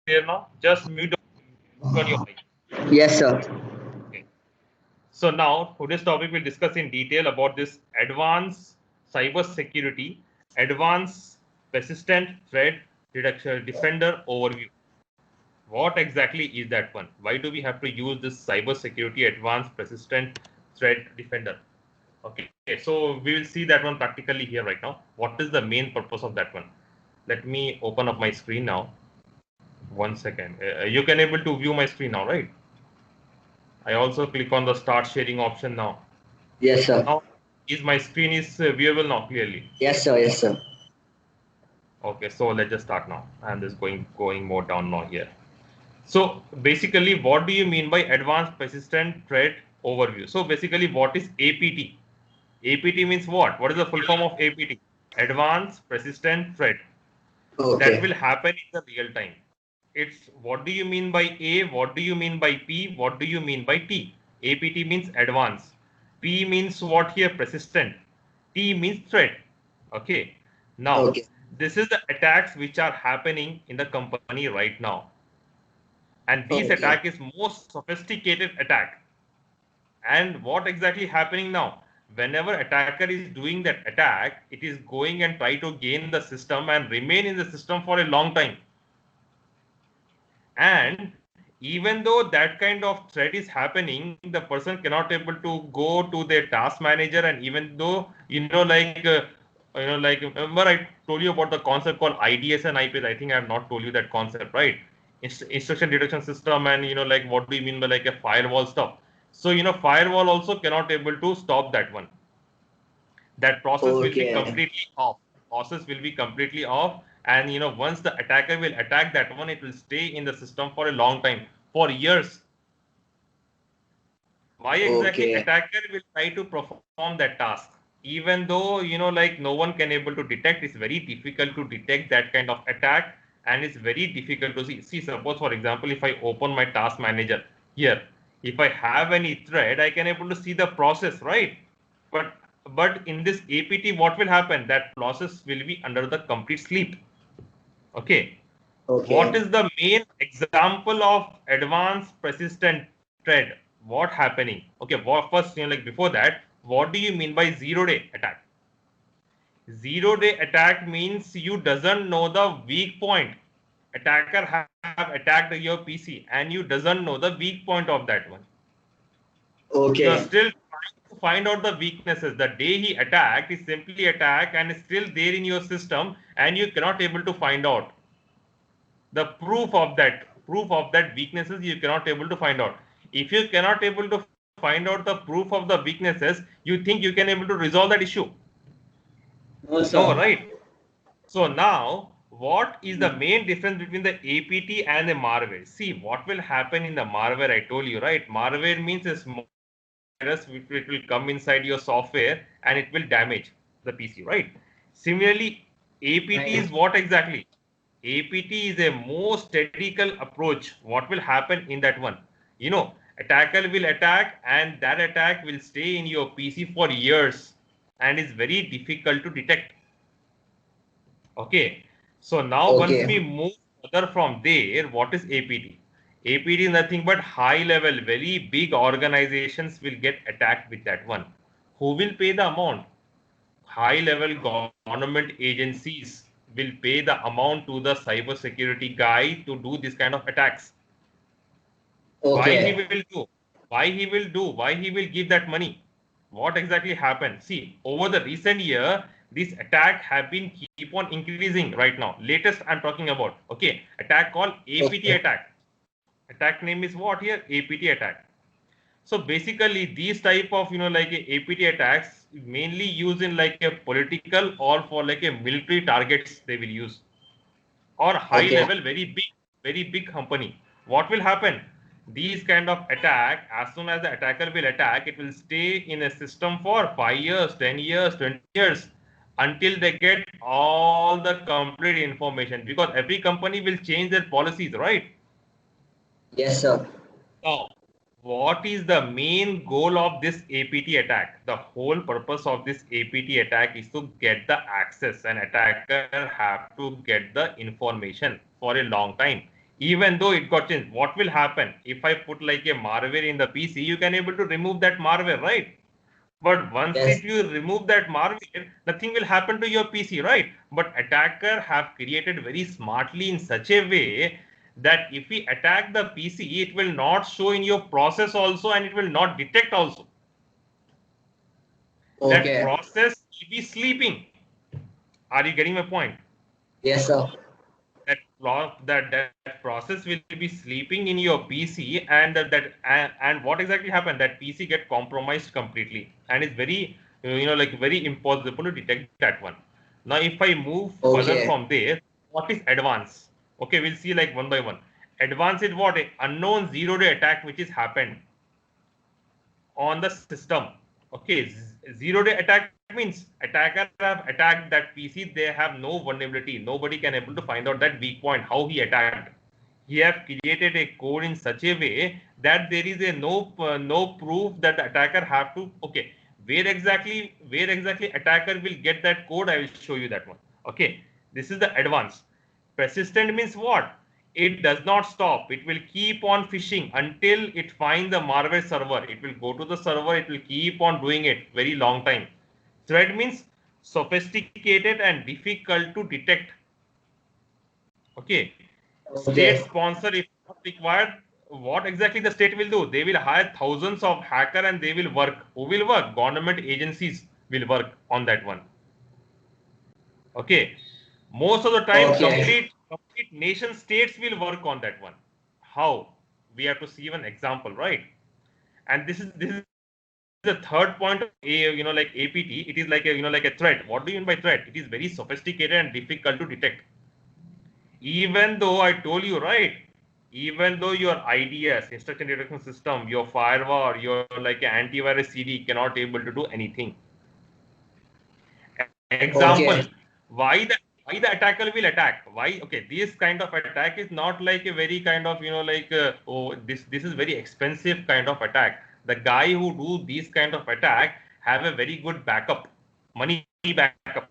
clear now? Just mute on your mic. Yes, sir. Okay. So now today's topic will discuss in detail about this advanced cyber security, advanced persistent threat detection defender overview. What exactly is that one? Why do we have to use this cyber security advanced persistent threat defender? Okay, so we will see that one practically here right now. What is the main purpose of that one? Let me open up my screen now. One second. You can able to view my screen now, right? I also click on the start sharing option now. Yes, sir. Now, is my screen is viewable now clearly? Yes, sir. Yes, sir. Okay, so let's just start now. I'm just going more down now here. So basically, what do you mean by advanced persistent threat overview? So basically, what is APT? APT means what? What is the full form of APT? Advanced persistent threat. That Okay. will happen in the real time. It's what do you mean by A? What do you mean by P? What do you mean by T? APT means advanced. P means what here? Persistent. T means threat. Okay. Now, Okay. this is the attacks which are happening in the company right now. And this attack Okay. is most sophisticated attack. And what exactly happening now? Whenever attacker is doing that attack, it is going and try to gain the system and remain in the system for a long time. And even though that kind of threat is happening, the person cannot able to go to their task manager. And even though remember I told you about the concept called IDS and IPS. I think I have not told you that concept, right? Instruction detection system, and like what do you mean by like a firewall stuff. So firewall also cannot able to stop that one. That process will be Okay. completely off. Process will be completely off, and once the attacker will attack that one, it will stay in the system for a long time, for years. Why exactly Okay. attacker will try to perform that task? Even though like no one can able to detect, it's very difficult to detect that kind of attack, and it's very difficult to see. Suppose for example, if I open my task manager here, if I have any thread, I can able to see the process, right? But in this APT, what will happen? That process will be under the complete sleep. Okay. What Okay. is the main example of advanced persistent thread? What happening? Okay, first, like before that, what do you mean by 0-day attack? 0-day attack means you doesn't know the weak point. Attacker have attacked your PC and you doesn't know the weak point of that one. You are Okay. still trying to find out the weaknesses. The day he attacked, he simply attacked and is still there in your system, and you cannot able to find out the proof of that weaknesses. You cannot able to find out. If you cannot able to find out the proof of the weaknesses, you think you can able to resolve that issue? No, No, sir. right? So now, what is the main difference between the APT and the malware? See, what will happen in the malware? I told you, right? Malware means a small virus which it will come inside your software and it will damage the PC, right? Similarly, APT is Right. what exactly? APT is a more statistical approach. What will happen in that one? Attacker will attack, and that attack will stay in your PC for years, and is very difficult to detect. Okay. So now once we Okay. move further from there, what is APT? APT is nothing but high level, very big organizations will get attacked with that one. Who will pay the amount? High level government agencies will pay the amount to the cyber security guy to do this kind of attacks. Why he Okay. will do? Why he will do? Why he will give that money? What exactly happened? See, over the recent year, this attack have been keep on increasing right now. Latest I'm talking about. Okay, attack called APT Okay. attack. Attack name is what here? APT attack. So basically these type of like a APT attacks mainly used in like a political or for like a military targets they will use, or high Okay. level very big company. What will happen? These kind of attack, as soon as the attacker will attack, it will stay in a system for 5 years, 10 years, 20 years, until they get all the complete information, because every company will change their policies, right? Yes, sir. Now, what is the main goal of this APT attack? The whole purpose of this APT attack is to get the access. An attacker have to get the information for a long time. even though it got changed. What will happen if I put like a malware in the PC? You can able to remove that malware, right? But once Yes. if you remove that malware, nothing will happen to your PC, right? But attacker have created very smartly in such a way that if we attack the PC, it will not show in your process also, and it will not detect also. That Okay. process will be sleeping. Are you getting my point? Yes, sir. That process will be sleeping in your PC, and and what exactly happened? That PC get compromised completely, and it's very like very impossible to detect that one. Now, if I move further Okay. from there, what is advance? Okay, we'll see like one by one. Advance is what? A unknown zero-day attack which is happened on the system. Okay, zero-day attack means attacker have attacked that PC. They have no vulnerability. Nobody can able to find out that weak point. How he attacked. He have created a code in such a way that there is a no proof that the attacker have to. Okay, where exactly attacker will get that code? I will show you that one. Okay, this is the advance. Persistent means what? It does not stop. It will keep on fishing until it finds the malware server. It will go to the server. It will keep on doing it very long time. Threat means sophisticated and difficult to detect. Okay. State Okay. sponsor, if not required, what exactly the state will do? They will hire thousands of hacker and they will work. Who will work? Government agencies will work on that one. Okay. Most of the time, Okay. complete nation states will work on that one. How? We have to see one example, right? And this is the third point of like APT. It is like a like a threat. What do you mean by threat? It is very sophisticated and difficult to detect. Even though I told you, right? Even though your IDS, instruction detection system, your firewall, your like antivirus CD cannot able to do anything. Example, Okay. why the attacker will attack? Why? Okay, this kind of attack is not like a very kind of like oh, this is very expensive kind of attack. The guy who do this kind of attack have a very good backup, money backup.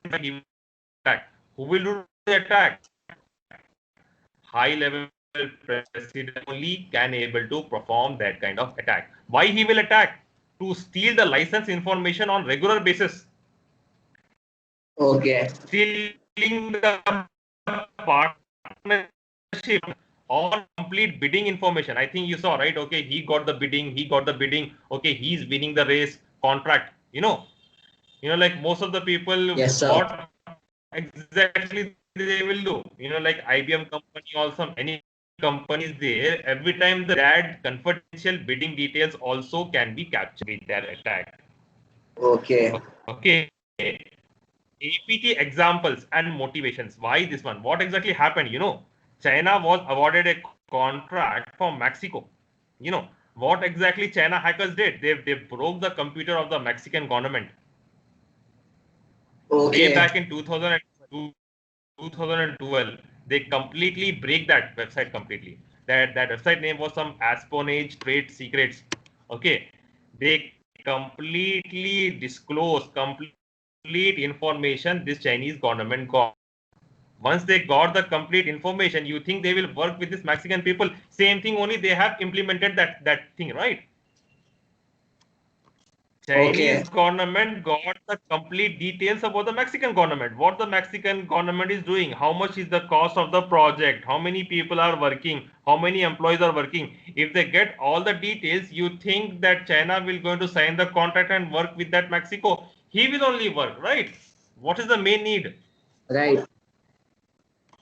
Attack. Who will do the attack? High level president only can able to perform that kind of attack. Why he will attack? To steal the license information on regular basis. Okay. Stealing the partnership or complete bidding information. I think you saw, right? Okay, he got the bidding. Okay, he's winning the race contract. Like most of the people, Yes, sir. what exactly they will do? Like IBM company, also any companies there. Every time that confidential bidding details also can be captured with their attack. Okay. Okay. APT examples and motivations. Why this one? What exactly happened? China was awarded a contract from Mexico. What exactly China hackers did? They broke the computer of the Mexican government. Way Okay. back in 2012, they completely break that website completely. That website name was some espionage trade secrets. Okay, they completely disclose complete information this Chinese government got. Once they got the complete information, you think they will work with this Mexican people? Same thing, only they have implemented that thing, right? Chinese Okay. government got the complete details about the Mexican government, what the Mexican government is doing, how much is the cost of the project, how many people are working, how many employees are working. If they get all the details, you think that China will going to sign the contract and work with that Mexico? He will only work, right? What is the main need? Right.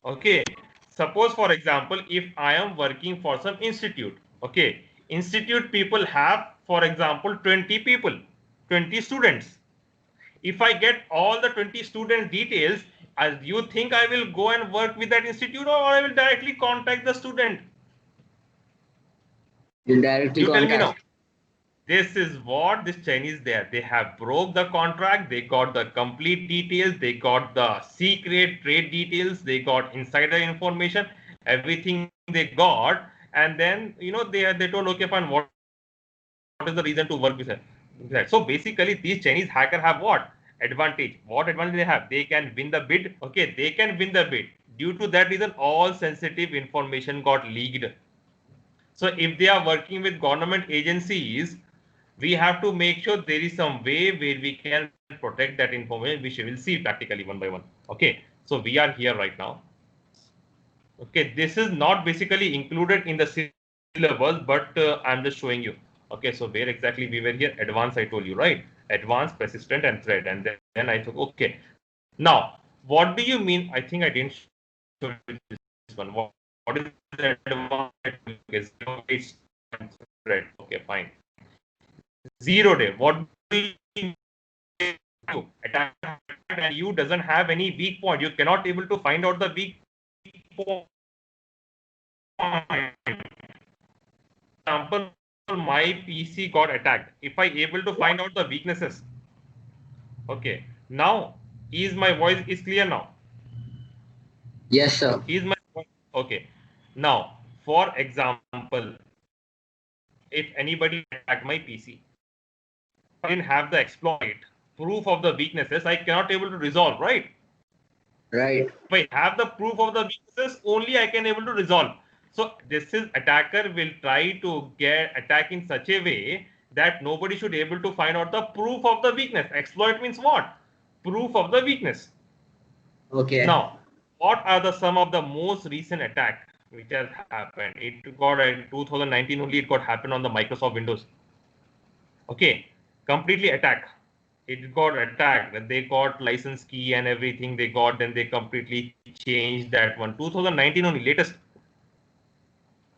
Okay, suppose for example, if I am working for some institute, okay, institute people have, for example, 20 people, 20 students. If I get all the 20 student details, as you think I will go and work with that institute, or I will directly contact the student? You directly You tell me now. contact. This is what this Chinese there. They have broke the contract. They got the complete details. They got the secret trade details. They got insider information. Everything they got, and then they told, okay, fine. What is the reason to work with that? So basically, these Chinese hacker have what? advantage. What advantage they have? They can win the bid. Okay, they can win the bid. Due to that reason, all sensitive information got leaked. So if they are working with government agencies, we have to make sure there is some way where we can protect that information, which we will see practically one by one. Okay, so we are here right now. Okay, this is not basically included in the syllabus, but I'm just showing you. Okay, so where exactly we were here? Advanced, I told you, right? Advanced, persistent, and thread. And then I thought, okay. Now, what do you mean? I think I didn't show you this one. What is the advanced? Okay, 0 days thread. Okay, fine. 0 day. What do you do? Attack and you doesn't have any weak point. You cannot able to find out the weak point. Example, my PC got attacked. If I able to find out the weaknesses, okay. Now, is my voice is clear now? Yes, sir. Is my voice okay? Now, for example, if anybody attacked my PC, I didn't have the exploit proof of the weaknesses, I cannot able to resolve, right? Right. If I have the proof of the weaknesses, only I can able to resolve. So this is attacker will try to get attack in such a way that nobody should able to find out the proof of the weakness. Exploit means what? Proof of the weakness. Okay. Now, what are the some of the most recent attack which has happened? It got in 2019 only. It got happened on the Microsoft Windows. Okay, completely attack. It got attacked. They got license key and everything. They got then they completely changed that one. 2019 only latest.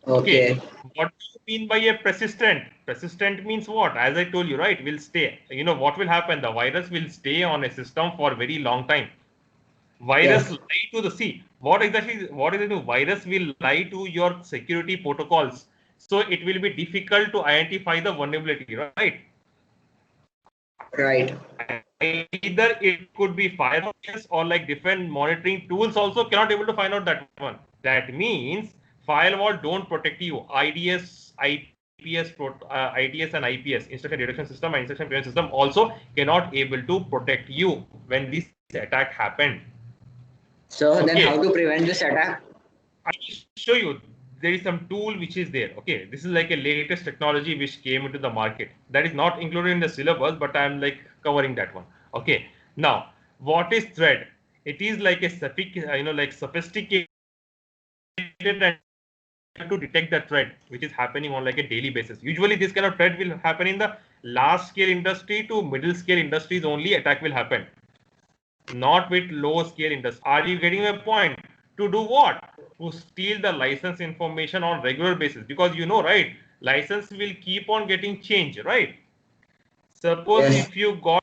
Okay. What do you mean by a persistent? Persistent means what? As I told you, right? Will stay. You know what will happen? The virus will stay on a system for a very long time. Virus Yes. lie to the sea. What exactly? What is it? Virus will lie to your security protocols. So it will be difficult to identify the vulnerability, right? Right. Either it could be firewalls or like different monitoring tools also cannot able to find out that one. That means firewall don't protect you. IDS, IPS, IDS and IPS, instruction detection system and instruction prevention system also cannot able to protect you when this attack happened. So then Okay, how to prevent this attack? I will show you. There is some tool which is there. Okay, this is like a latest technology which came into the market. That is not included in the syllabus, but I'm like covering that one. Okay, now what is thread? It is like a like sophisticated and to detect the thread which is happening on like a daily basis. Usually, this kind of thread will happen in the large scale industry to middle scale industries only. Attack will happen, not with low scale industry. Are you getting my point? To do what? To steal the license information on regular basis, because you know, right? License will keep on getting changed, right? Suppose Yes. if you got